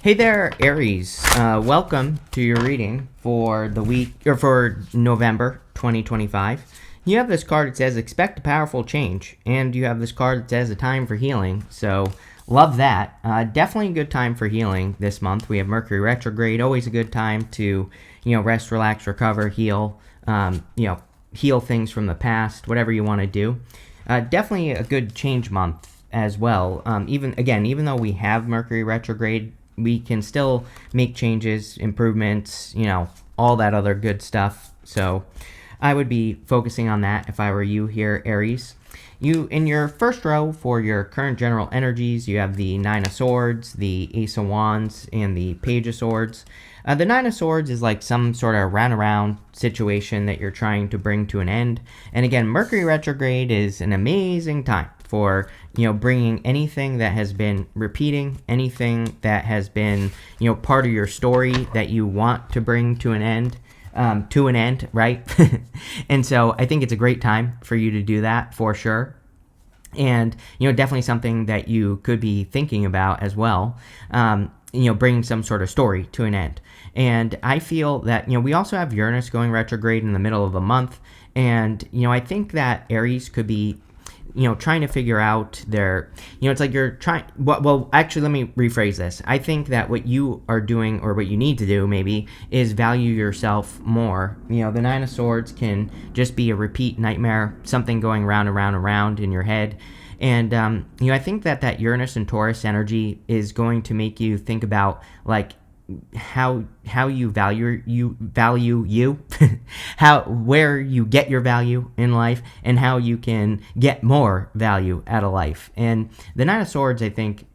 Hey there, Aries. Welcome to your reading for the week or for November 2025. You have this card that says expect a powerful change, and you have this card that says a time for healing. So love that. Definitely a good time for healing this month. We have Mercury retrograde, always a good time to rest, relax, recover, heal. Heal things from the past, whatever you want to do. Definitely a good change month as well. Even though we have Mercury retrograde, we can still make changes, improvements, all that other good stuff. So I would be focusing on that if I were you here, Aries. You, in your first row for your current general energies, you have the Nine of Swords, the Ace of Wands, and the Page of Swords. The Nine of Swords is like some sort of round-around situation that you're trying to bring to an end. And again, Mercury retrograde is an amazing time for bringing anything that has been repeating, anything that has been part of your story that you want to bring to an end. Right? And so I think it's a great time for you to do that for sure. And definitely something that you could be thinking about as well. Bringing some sort of story to an end. And I feel that we also have Uranus going retrograde in the middle of the month, and I think that Aries could be trying to figure out it's like you're trying, well, actually, let me rephrase this. I think that what you are doing, or what you need to do maybe, is value yourself more. The Nine of Swords can just be a repeat nightmare, something going round and round and round in your head. And, I think that Uranus and Taurus energy is going to make you think about, like, how you value you where you get your value in life, and how you can get more value out of life. And the Nine of Swords, I think,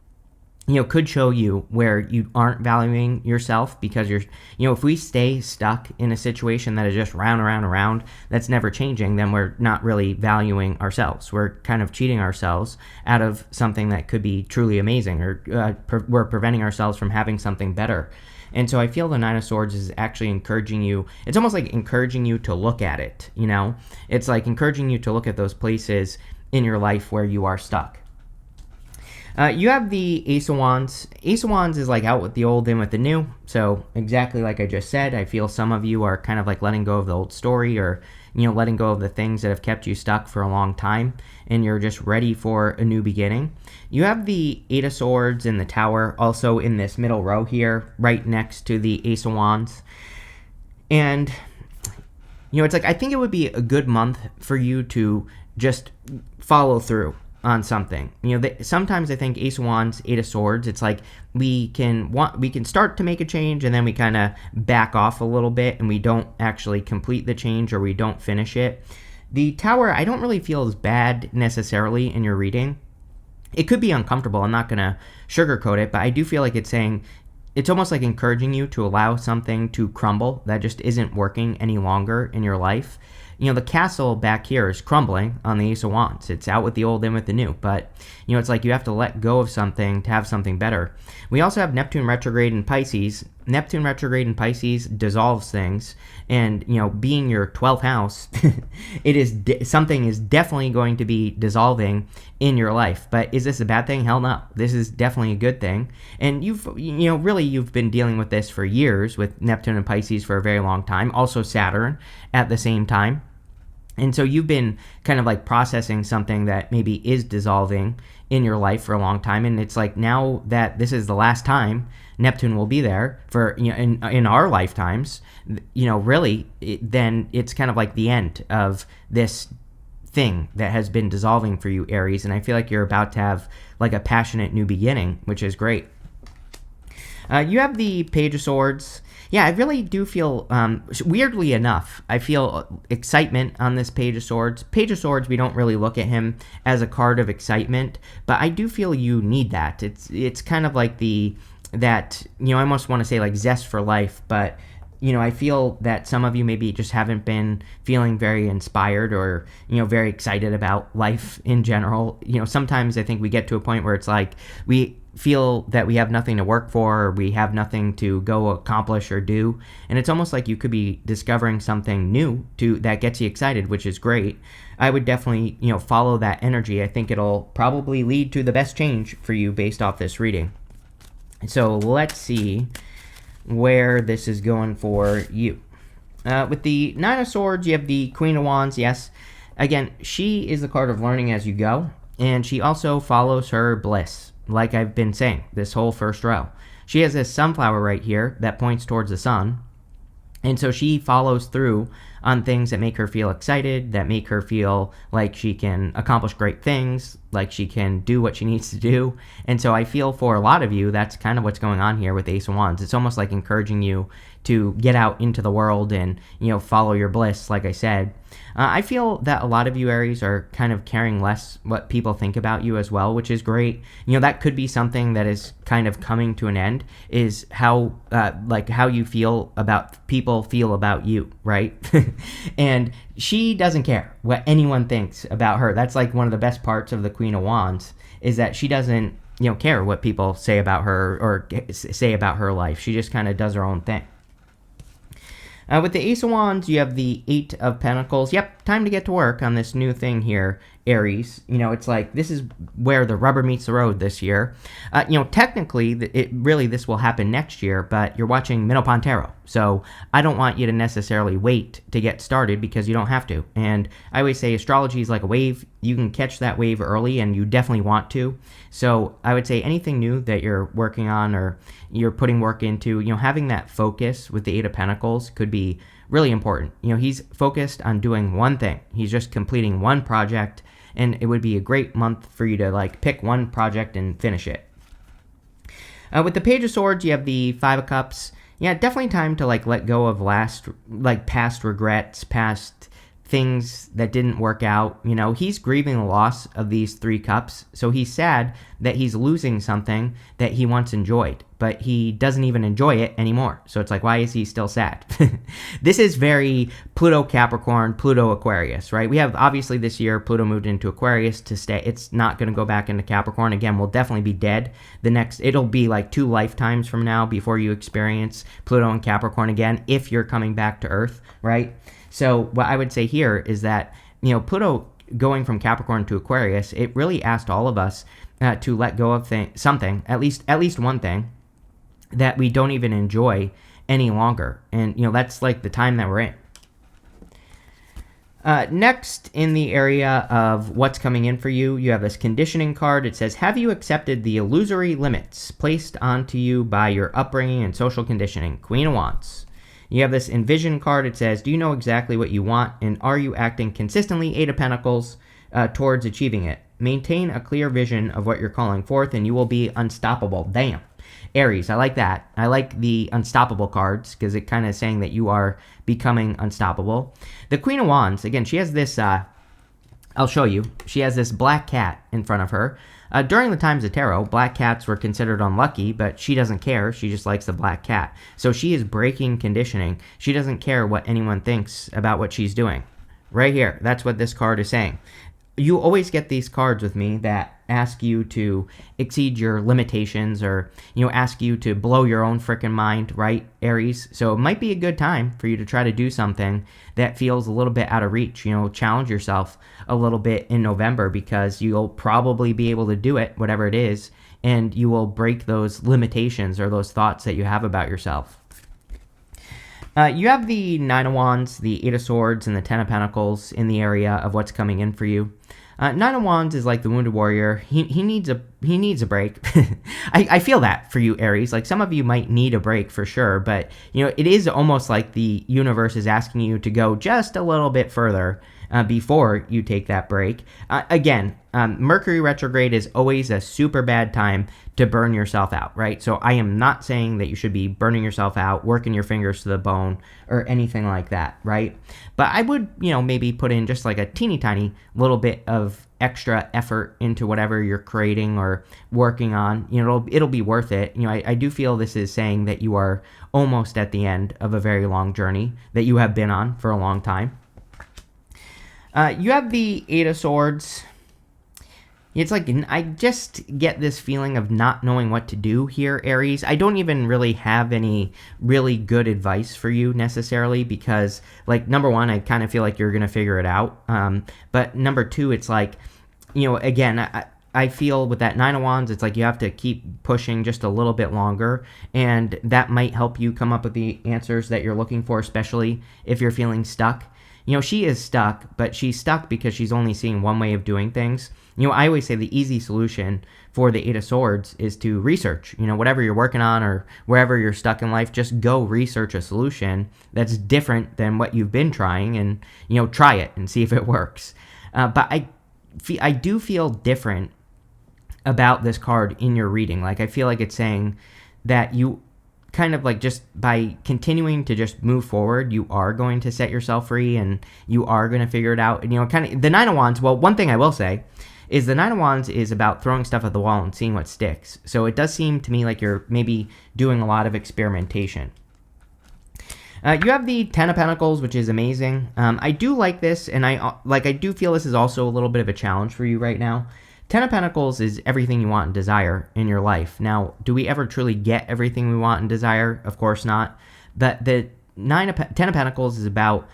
could show you where you aren't valuing yourself, because if we stay stuck in a situation that is just round and round, that's never changing, then we're not really valuing ourselves. We're kind of cheating ourselves out of something that could be truly amazing, or we're preventing ourselves from having something better. And so I feel the Nine of Swords is actually encouraging you. It's almost like encouraging you to look at it, It's like encouraging you to look at those places in your life where you are stuck. You have the Ace of Wands. Ace of Wands is like out with the old, in with the new. So exactly like I just said, I feel some of you are kind of like letting go of the old story, or letting go of the things that have kept you stuck for a long time, and you're just ready for a new beginning. You have the Eight of Swords and the Tower also in this middle row here, right next to the Ace of Wands. And it's like, I think it would be a good month for you to just follow through on something. Sometimes I think Ace of Wands, Eight of Swords, it's like we can start to make a change, and then we kind of back off a little bit, and we don't actually complete the change, or we don't finish it. The Tower, I don't really feel is bad necessarily in your reading. It could be uncomfortable. I'm not going to sugarcoat it, but I do feel like it's saying, it's almost like encouraging you to allow something to crumble that just isn't working any longer in your life. The castle back here is crumbling on the Ace of Wands. It's out with the old, in with the new. But, it's like you have to let go of something to have something better. We also have Neptune retrograde in Pisces. Neptune retrograde in Pisces dissolves things. And, being your 12th house, something is definitely going to be dissolving in your life. But is this a bad thing? Hell no. This is definitely a good thing. And you've been dealing with this for years, with Neptune and Pisces for a very long time. Also Saturn at the same time. And so you've been kind of like processing something that maybe is dissolving in your life for a long time. And it's like, now that this is the last time Neptune will be there for, in our lifetimes, really, then it's kind of like the end of this thing that has been dissolving for you, Aries. And I feel like you're about to have like a passionate new beginning, which is great. You have the Page of Swords. Yeah, I really do feel, weirdly enough, I feel excitement on this Page of Swords. Page of Swords, we don't really look at him as a card of excitement, but I do feel you need that. It's kind of like I almost want to say like zest for life, but, I feel that some of you maybe just haven't been feeling very inspired, or, very excited about life in general. Sometimes I think we get to a point where it's like we feel that we have nothing to work for, or we have nothing to go accomplish or do, and it's almost like you could be discovering something new that gets you excited, which is great. I would definitely follow that energy. I think it'll probably lead to the best change for you based off this reading. So let's see where this is going for you. With the Nine of Swords, you have the Queen of Wands. Yes, again, she is the card of learning as you go, and she also follows her bliss, like I've been saying this whole first row. She has this sunflower right here that points towards the sun, and so she follows through on things that make her feel excited, that make her feel like she can accomplish great things, like she can do what she needs to do. And so I feel for a lot of you, that's kind of what's going on here with Ace of Wands. It's almost like encouraging you to get out into the world and, follow your bliss, like I said. I feel that a lot of you Aries are kind of caring less what people think about you as well, which is great. That could be something that is kind of coming to an end, is how you feel about people feel about you, right? And she doesn't care what anyone thinks about her. That's like one of the best parts of the Queen of Wands, is that she doesn't, care what people say about her or say about her life. She just kind of does her own thing. With the Ace of Wands, you have the Eight of Pentacles. Yep, time to get to work on this new thing here, Aries. It's like this is where the rubber meets the road this year. Technically, this will happen next year, but you're watching Minnow Tarot. So I don't want you to necessarily wait to get started, because you don't have to. And I always say astrology is like a wave. You can catch that wave early, and you definitely want to. So I would say anything new that you're working on or you're putting work into, having that focus with the Eight of Pentacles could be really important. He's focused on doing one thing. He's just completing one project, and it would be a great month for you to pick one project and finish it. With the Page of Swords, you have the Five of Cups. Yeah, definitely time to let go of past regrets, past things that didn't work out. He's grieving the loss of these three cups, so he's sad that he's losing something that he once enjoyed, but he doesn't even enjoy it anymore. So it's like, why is he still sad? This is very Pluto Capricorn, Pluto Aquarius, right? We have, obviously this year, Pluto moved into Aquarius to stay. It's not going to go back into Capricorn. Again, we'll definitely be dead. It'll be like 2 lifetimes from now before you experience Pluto and Capricorn again, if you're coming back to Earth, right? So what I would say here is that, Pluto going from Capricorn to Aquarius, it really asked all of us to let go of something, at least one thing, that we don't even enjoy any longer. And, that's like the time that we're in. Next, in the area of what's coming in for you, you have this conditioning card. It says, have you accepted the illusory limits placed onto you by your upbringing and social conditioning? Queen of Wands. You have this envision card. It says, do you know exactly what you want, and are you acting consistently, Eight of Pentacles, towards achieving it? Maintain a clear vision of what you're calling forth, and you will be unstoppable. Damn. Aries, I like that. I like the unstoppable cards, because it kind of is saying that you are becoming unstoppable. The Queen of Wands, again, she has this, I'll show you. She has this black cat in front of her. During the times of tarot, black cats were considered unlucky, but she doesn't care. She just likes the black cat. So she is breaking conditioning. She doesn't care what anyone thinks about what she's doing. Right here, that's what this card is saying. You always get these cards with me that ask you to exceed your limitations, or, ask you to blow your own freaking mind, right, Aries? So it might be a good time for you to try to do something that feels a little bit out of reach. Challenge yourself a little bit in November, because you'll probably be able to do it, whatever it is, and you will break those limitations or those thoughts that you have about yourself. You have the Nine of Wands, the Eight of Swords, and the Ten of Pentacles in the area of what's coming in for you. Nine of Wands is like the wounded warrior. He needs a break. I feel that for you, Aries. Like, some of you might need a break for sure, but it is almost like the universe is asking you to go just a little bit further before you take that break. Again, Mercury retrograde is always a super bad time to burn yourself out, right? So I am not saying that you should be burning yourself out, working your fingers to the bone, or anything like that, right? But I would, maybe put in just like a teeny tiny little bit of extra effort into whatever you're creating or working on. It'll be worth it. I do feel this is saying that you are almost at the end of a very long journey that you have been on for a long time. You have the Eight of Swords. It's like, I just get this feeling of not knowing what to do here, Aries. I don't even really have any really good advice for you necessarily, because, number one, I kind of feel like you're going to figure it out. But number two, it's like, again, I feel with that Nine of Wands, it's like you have to keep pushing just a little bit longer, and that might help you come up with the answers that you're looking for, especially if you're feeling stuck. She is stuck, but she's stuck because she's only seeing one way of doing things. I always say the easy solution for the Eight of Swords is to research. Whatever you're working on or wherever you're stuck in life, just go research a solution that's different than what you've been trying, and try it and see if it works. But I do feel different about this card in your reading. Like, I feel like it's saying that you kind of like, just by continuing to just move forward, you are going to set yourself free and you are going to figure it out. And kind of the Nine of Wands, well, one thing I will say is the Nine of Wands is about throwing stuff at the wall and seeing what sticks. So it does seem to me like you're maybe doing a lot of experimentation. You have the Ten of Pentacles, which is amazing. I do like this, and I do feel this is also a little bit of a challenge for you right now. Ten of Pentacles is everything you want and desire in your life. Now, do we ever truly get everything we want and desire? Of course not. But the Ten of Pentacles is about,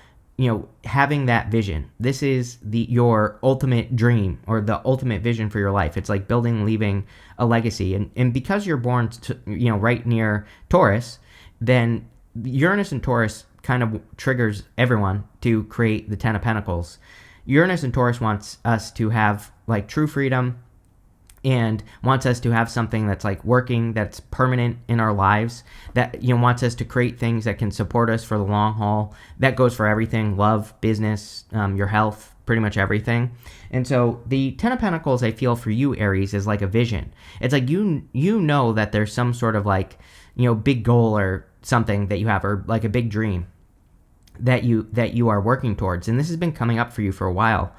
having that vision. This is your ultimate dream, or the ultimate vision for your life. It's like building, leaving a legacy. And because you're born right near Taurus, then Uranus and Taurus kind of triggers everyone to create the Ten of Pentacles. Uranus and Taurus wants us to have like true freedom, and wants us to have something that's like working, that's permanent in our lives, that wants us to create things that can support us for the long haul. That goes for everything: love, business, your health, pretty much everything. And so the Ten of Pentacles, I feel for you, Aries, is like a vision. It's like you know that there's some sort of like big goal or something that you have, or like a big dream that you are working towards, and this has been coming up for you for a while.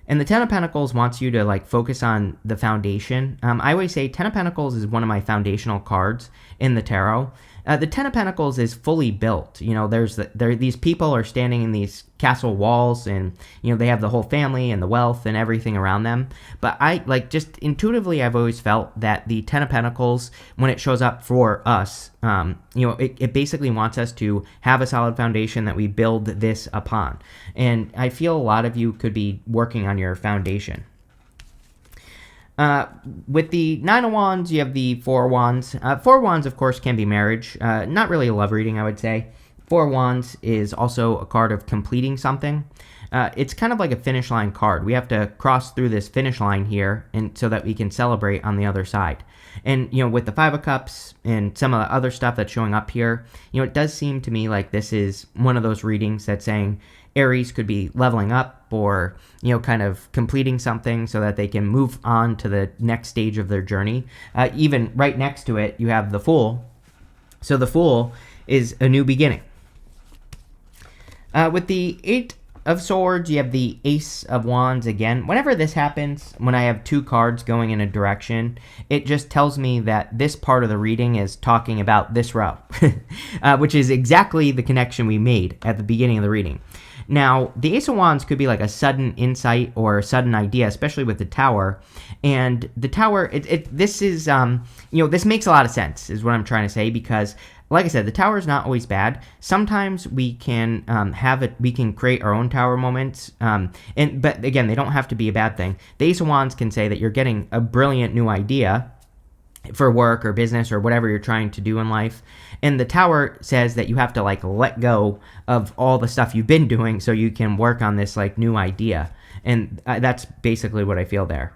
And the Ten of Pentacles wants you to like focus on the foundation. I always say Ten of Pentacles is one of my foundational cards in the tarot. The Ten of Pentacles is fully built. These people are standing in these castle walls, and they have the whole family and the wealth and everything around them. But I just intuitively, I've always felt that the Ten of Pentacles, when it shows up for us, it basically wants us to have a solid foundation that we build this upon. And I feel a lot of you could be working on your foundation. With the Nine of Wands, you have the Four of Wands. Four of Wands, of course, can be marriage. Not really a love reading, I would say. Four of Wands is also a card of completing something. It's kind of like a finish line card. We have to cross through this finish line here, and so that we can celebrate on the other side. And, with the Five of Cups and some of the other stuff that's showing up here, it does seem to me like this is one of those readings that's saying Aries could be leveling up, or kind of completing something so that they can move on to the next stage of their journey. Even right next to it, you have the Fool. So the Fool is a new beginning. With the Eight of Swords, you have the Ace of Wands again. Whenever this happens, when I have two cards going in a direction, it just tells me that this part of the reading is talking about this row, which is exactly the connection we made at the beginning of the reading. Now, the Ace of Wands could be like a sudden insight or a sudden idea, especially with the Tower. And the Tower, this is, this makes a lot of sense, is what I'm trying to say, because, like I said, the Tower is not always bad. Sometimes we can we can create our own Tower moments, but again, they don't have to be a bad thing. The Ace of Wands can say that you're getting a brilliant new idea for work or business or whatever you're trying to do in life. And the Tower says that you have to like let go of all the stuff you've been doing so you can work on this like new idea. And that's basically what I feel there.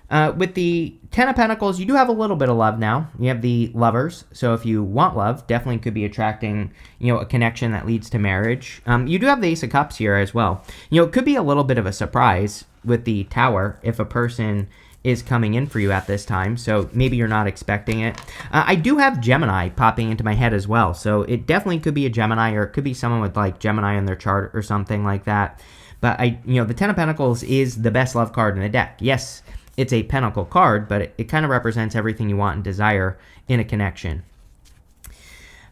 With the Ten of Pentacles, you do have a little bit of love now. You have the Lovers. So if you want love, definitely could be attracting, a connection that leads to marriage. You do have the Ace of Cups here as well. It could be a little bit of a surprise with the Tower if a person is coming in for you at this time, so maybe you're not expecting it. I do have Gemini popping into my head as well, so it definitely could be a Gemini, or it could be someone with like Gemini in their chart or something like that. But the Ten of Pentacles is the best love card in the deck. Yes, it's a Pentacle card, but it kind of represents everything you want and desire in a connection.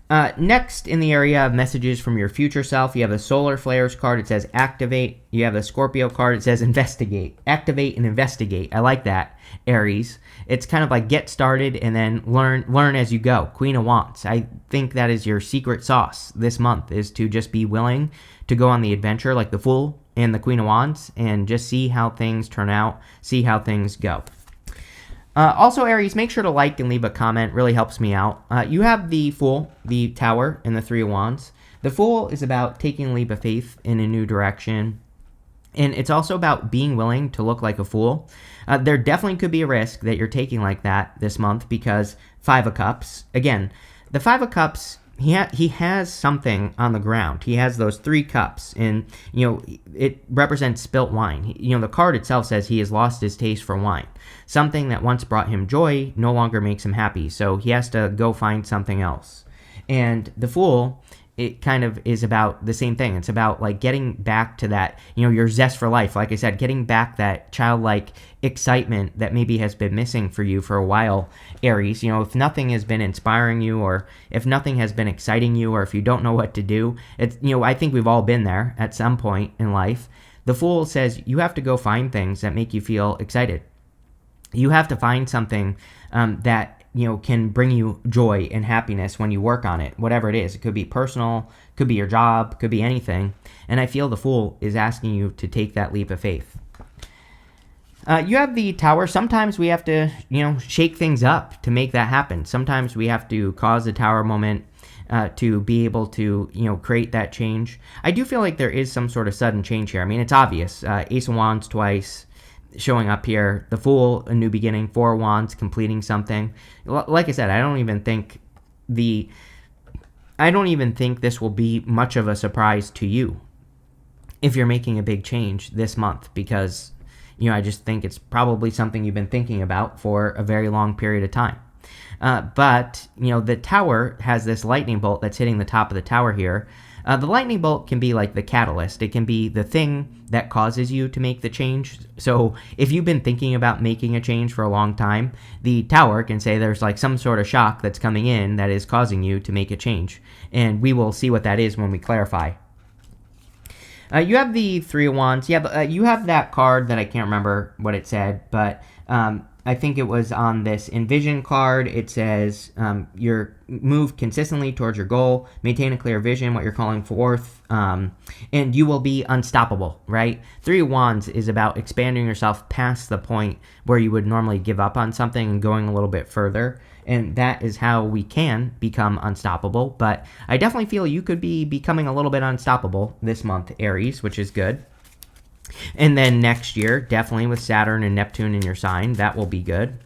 Next, in the area of messages from your future self, you have the Solar Flares card. It says activate. You have the Scorpio card. It says investigate. Activate and investigate. I like that, Aries. It's kind of like get started and then learn as you go. Queen of Wands. I think that is your secret sauce this month, is to just be willing to go on the adventure like the Fool and the Queen of Wands, and just see how things turn out, see how things go. Also, Aries, make sure to like and leave a comment. Really helps me out. You have the Fool, the Tower, and the Three of Wands. The Fool is about taking a leap of faith in a new direction. And it's also about being willing to look like a fool. There definitely could be a risk that you're taking like that this month because Five of Cups. Again, the Five of Cups, he has something on the ground. He has those 3 cups, and it represents spilt wine. The card itself says he has lost his taste for wine. Something that once brought him joy no longer makes him happy, so he has to go find something else. And the Fool, it kind of is about the same thing. It's about like getting back to that, your zest for life. Like I said, getting back that childlike excitement that maybe has been missing for you for a while, Aries. If nothing has been inspiring you, or if nothing has been exciting you, or if you don't know what to do, it's, I think we've all been there at some point in life. The Fool says you have to go find things that make you feel excited. You have to find something that can bring you joy and happiness when you work on it, whatever it is. It could be personal, could be your job, could be anything. And I feel the Fool is asking you to take that leap of faith. You have the Tower. Sometimes we have to, shake things up to make that happen. Sometimes we have to cause a Tower moment to be able to, create that change. I do feel like there is some sort of sudden change here. I mean, it's obvious. Ace of Wands twice showing up here. The Fool, a new beginning. 4 of Wands, completing something. Like I said, I don't even think this will be much of a surprise to you if you're making a big change this month, because I just think it's probably something you've been thinking about for a very long period of time. But the Tower has this lightning bolt that's hitting the top of the tower here. The lightning bolt can be like the catalyst. It can be the thing that causes you to make the change. So if you've been thinking about making a change for a long time, the Tower can say there's like some sort of shock that's coming in that is causing you to make a change. And we will see what that is when we clarify. You have the Three of Wands. Yeah, you have that card that I can't remember what it said, but I think it was on this Envision card. It says you're move consistently towards your goal, maintain a clear vision, what you're calling forth, and you will be unstoppable, right? Three of Wands is about expanding yourself past the point where you would normally give up on something and going a little bit further. And that is how we can become unstoppable. But I definitely feel you could be becoming a little bit unstoppable this month, Aries, which is good. And then next year, definitely with Saturn and Neptune in your sign, that will be good.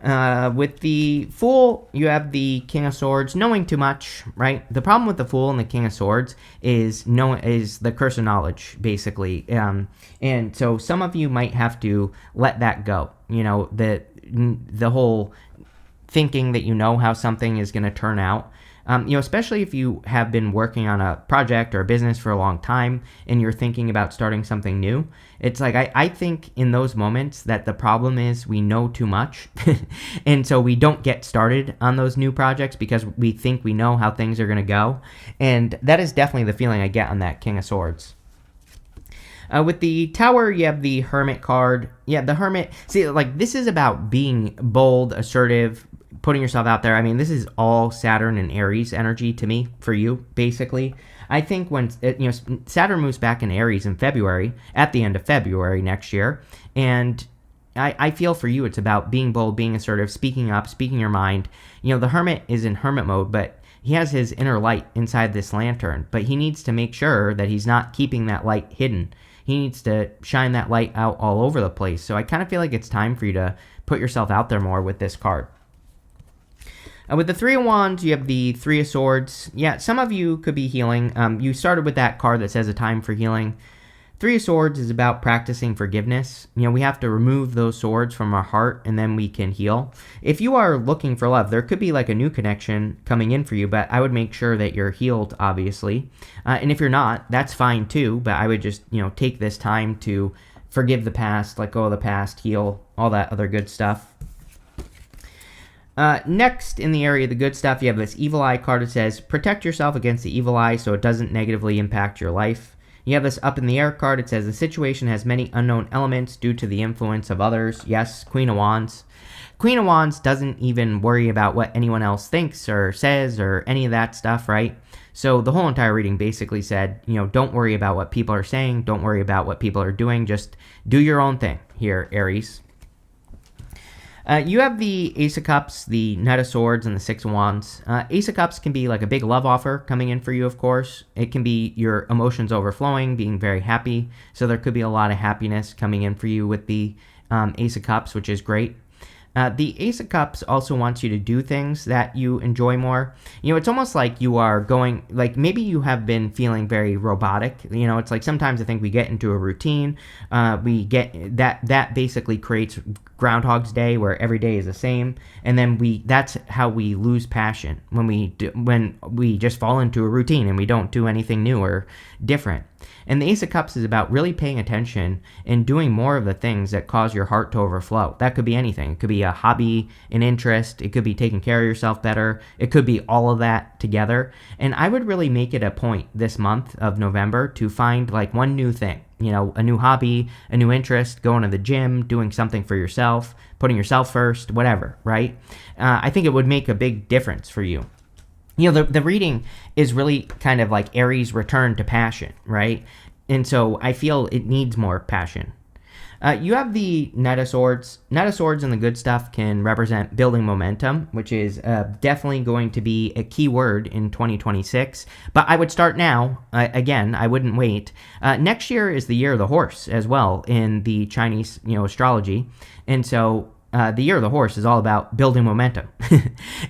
With the Fool, you have the King of Swords, knowing too much, right? The problem with the Fool and the King of Swords is the curse of knowledge, basically. And so some of you might have to let that go. The whole thinking that you know how something is going to turn out. Especially if you have been working on a project or a business for a long time and you're thinking about starting something new. It's like, I think in those moments that the problem is we know too much. And so we don't get started on those new projects because we think we know how things are going to go. And that is definitely the feeling I get on that King of Swords. With the Tower, you have the Hermit card. Yeah, the Hermit. See, like, this is about being bold, assertive, putting yourself out there. I mean, this is all Saturn and Aries energy to me, for you, basically. I think when Saturn moves back in Aries in February, at the end of February next year, and I feel for you it's about being bold, being assertive, speaking up, speaking your mind. The Hermit is in hermit mode, but he has his inner light inside this lantern, but he needs to make sure that he's not keeping that light hidden. He needs to shine that light out all over the place. So I kind of feel like it's time for you to put yourself out there more with this card. With the Three of Wands, you have the Three of Swords. Yeah, some of you could be healing. You started with that card that says a time for healing. Three of Swords is about practicing forgiveness. We have to remove those swords from our heart and then we can heal. If you are looking for love, there could be like a new connection coming in for you, but I would make sure that you're healed, obviously. And if you're not, that's fine too, but I would just, take this time to forgive the past, let go of the past, heal, all that other good stuff. Next, in the area of the good stuff, you have this Evil Eye card that says, protect yourself against the evil eye so it doesn't negatively impact your life. You have this Up in the Air card. It says, the situation has many unknown elements due to the influence of others. Yes, Queen of Wands. Queen of Wands doesn't even worry about what anyone else thinks or says or any of that stuff, right? So the whole entire reading basically said, don't worry about what people are saying. Don't worry about what people are doing. Just do your own thing here, Aries. You have the Ace of Cups, the Knight of Swords, and the Six of Wands. Ace of Cups can be like a big love offer coming in for you, of course. It can be your emotions overflowing, being very happy. So there could be a lot of happiness coming in for you with the Ace of Cups, which is great. The Ace of Cups also wants you to do things that you enjoy more. It's almost like you are going, like maybe you have been feeling very robotic. It's like sometimes I think we get into a routine. We get that basically creates Groundhog's Day, where every day is the same, and then that's how we lose passion when we just fall into a routine and we don't do anything new or different. And the Ace of Cups is about really paying attention and doing more of the things that cause your heart to overflow. That could be anything. It could be a hobby, an interest. It could be taking care of yourself better. It could be all of that together. And I would really make it a point this month of November to find like one new thing. A new hobby, a new interest, going to the gym, doing something for yourself, putting yourself first, whatever, right? I think it would make a big difference for you. The reading is really kind of like Aries' return to passion, right? And so I feel it needs more passion. You have the Knight of Swords. Knight of Swords and the good stuff can represent building momentum, which is definitely going to be a key word in 2026. But I would start now. Again, I wouldn't wait. Next year is the year of the horse as well in the Chinese, astrology. And so the year of the horse is all about building momentum.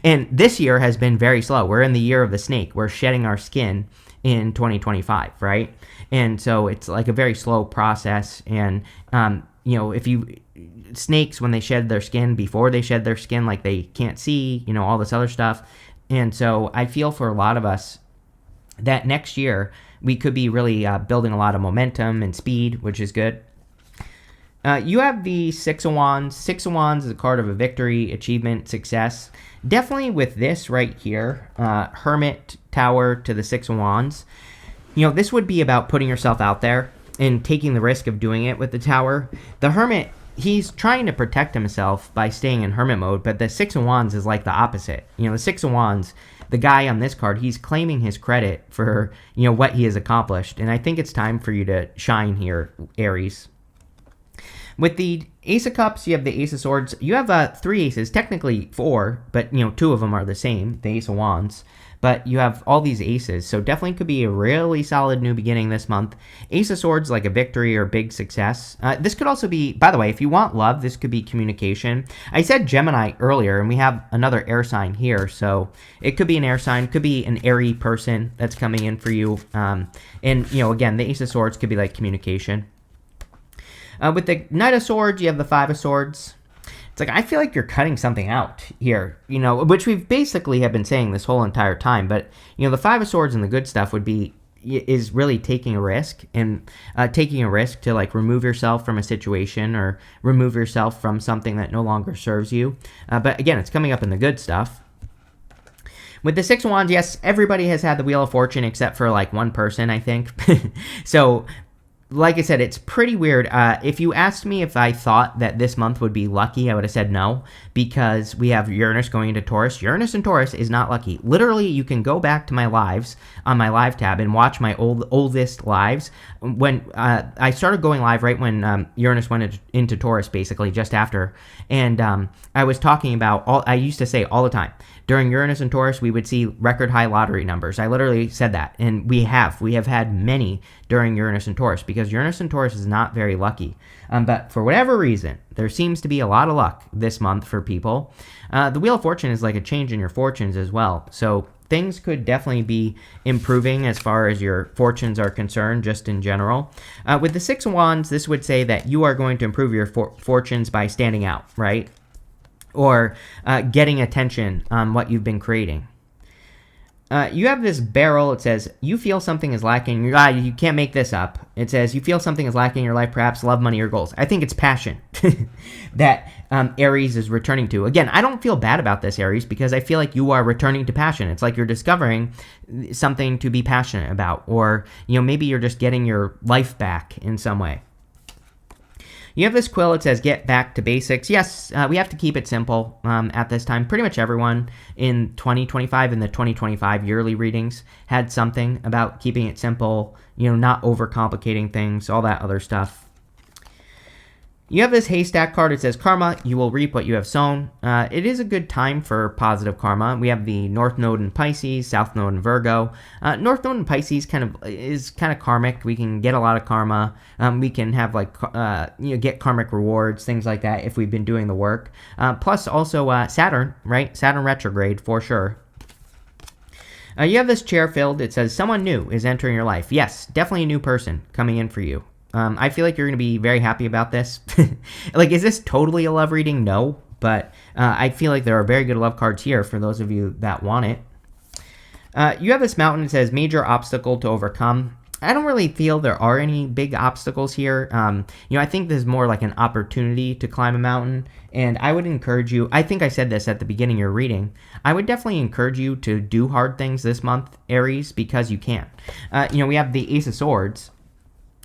And this year has been very slow. We're in the year of the snake. We're shedding our skin in 2025, right? And so it's like a very slow process. And, if snakes, when they shed their skin, before they shed their skin, like they can't see, all this other stuff. And so I feel for a lot of us that next year we could be really building a lot of momentum and speed, which is good. You have the Six of Wands. Six of Wands is a card of a victory, achievement, success. Definitely with this right here, Hermit, Tower to the Six of Wands. This would be about putting yourself out there and taking the risk of doing it with the Tower. The Hermit, he's trying to protect himself by staying in Hermit mode, but the Six of Wands is like the opposite. The Six of Wands, the guy on this card, he's claiming his credit for, what he has accomplished. And I think it's time for you to shine here, Aries. With the Ace of Cups, you have the Ace of Swords. You have 3 aces, technically 4, but 2 of them are the same, the Ace of Wands. But you have all these aces, so definitely could be a really solid new beginning this month. Ace of Swords, like a victory or big success. This could also be, by the way, if you want love, this could be communication. I said Gemini earlier, and we have another air sign here, so it could be an air sign, could be an airy person that's coming in for you. And, again, the Ace of Swords could be like communication. With the Knight of Swords, you have the Five of Swords. It's like, I feel like you're cutting something out here, which we've basically have been saying this whole entire time. But, the Five of Swords and the good stuff is really taking a risk and taking a risk to like remove yourself from a situation or remove yourself from something that no longer serves you. But again, it's coming up in the good stuff. With the Six of Wands, yes, everybody has had the Wheel of Fortune except for like one person, I think. So, like I said, it's pretty weird. If you asked me if I thought that this month would be lucky, I would have said no, because we have Uranus going into Taurus. Uranus in Taurus is not lucky. Literally, you can go back to my lives on my live tab and watch my oldest lives. When I started going live right when Uranus went into Taurus, basically, just after. And I was talking about, I used to say all the time, during Uranus and Taurus, we would see record high lottery numbers. I literally said that. And we have had many during Uranus and Taurus, because Uranus and Taurus is not very lucky. But for whatever reason, there seems to be a lot of luck this month for people. The Wheel of Fortune is like a change in your fortunes as well. So things could definitely be improving as far as your fortunes are concerned, just in general. With the Six of Wands, this would say that you are going to improve your fortunes by standing out, right? Or getting attention on what you've been creating. You have this barrel. It says, you feel something is lacking. You can't make this up. It says, you feel something is lacking in your life, perhaps love, money, or goals. I think it's passion that Aries is returning to. Again, I don't feel bad about this, Aries, because I feel like you are returning to passion. It's like you're discovering something to be passionate about. Or, maybe you're just getting your life back in some way. You have this quill. It says, get back to basics. Yes, we have to keep it simple at this time. Pretty much everyone in 2025, in the 2025 yearly readings, had something about keeping it simple, not overcomplicating things, all that other stuff. You have this haystack card. It says karma, you will reap what you have sown. It is a good time for positive karma. We have the North Node in Pisces, South Node in Virgo. North Node in Pisces is kind of karmic. We can get a lot of karma. We can have get karmic rewards, things like that if we've been doing the work. Plus also Saturn, right? Saturn retrograde for sure. You have this chair filled. It says someone new is entering your life. Yes, definitely a new person coming in for you. I feel like you're going to be very happy about this. Is this totally a love reading? No, but I feel like there are very good love cards here for those of you that want it. You have this mountain. It says major obstacle to overcome. I don't really feel there are any big obstacles here. I think this is more like an opportunity to climb a mountain. And I would encourage you, I think I said this at the beginning of your reading, I would definitely encourage you to do hard things this month, Aries, because you can. We have the Ace of Swords.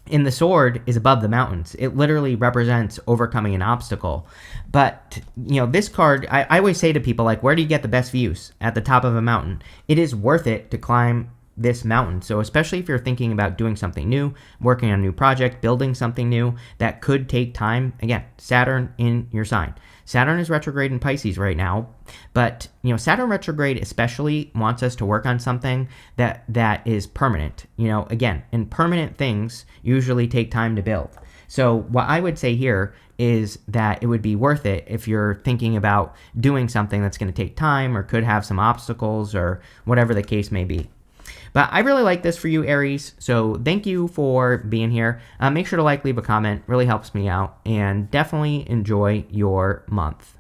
And the sword is above the mountains. It literally represents overcoming an obstacle. But, this card, I always say to people, where do you get the best views? At the top of a mountain. It is worth it to climb this mountain. So especially if you're thinking about doing something new, working on a new project, building something new, that could take time. Again, Saturn in your sign. Saturn is retrograde in Pisces right now, but Saturn retrograde especially wants us to work on something that is permanent. Again, and permanent things usually take time to build. So what I would say here is that it would be worth it if you're thinking about doing something that's going to take time or could have some obstacles or whatever the case may be. But I really like this for you, Aries, so thank you for being here. Make sure to leave a comment. Really helps me out, and definitely enjoy your month.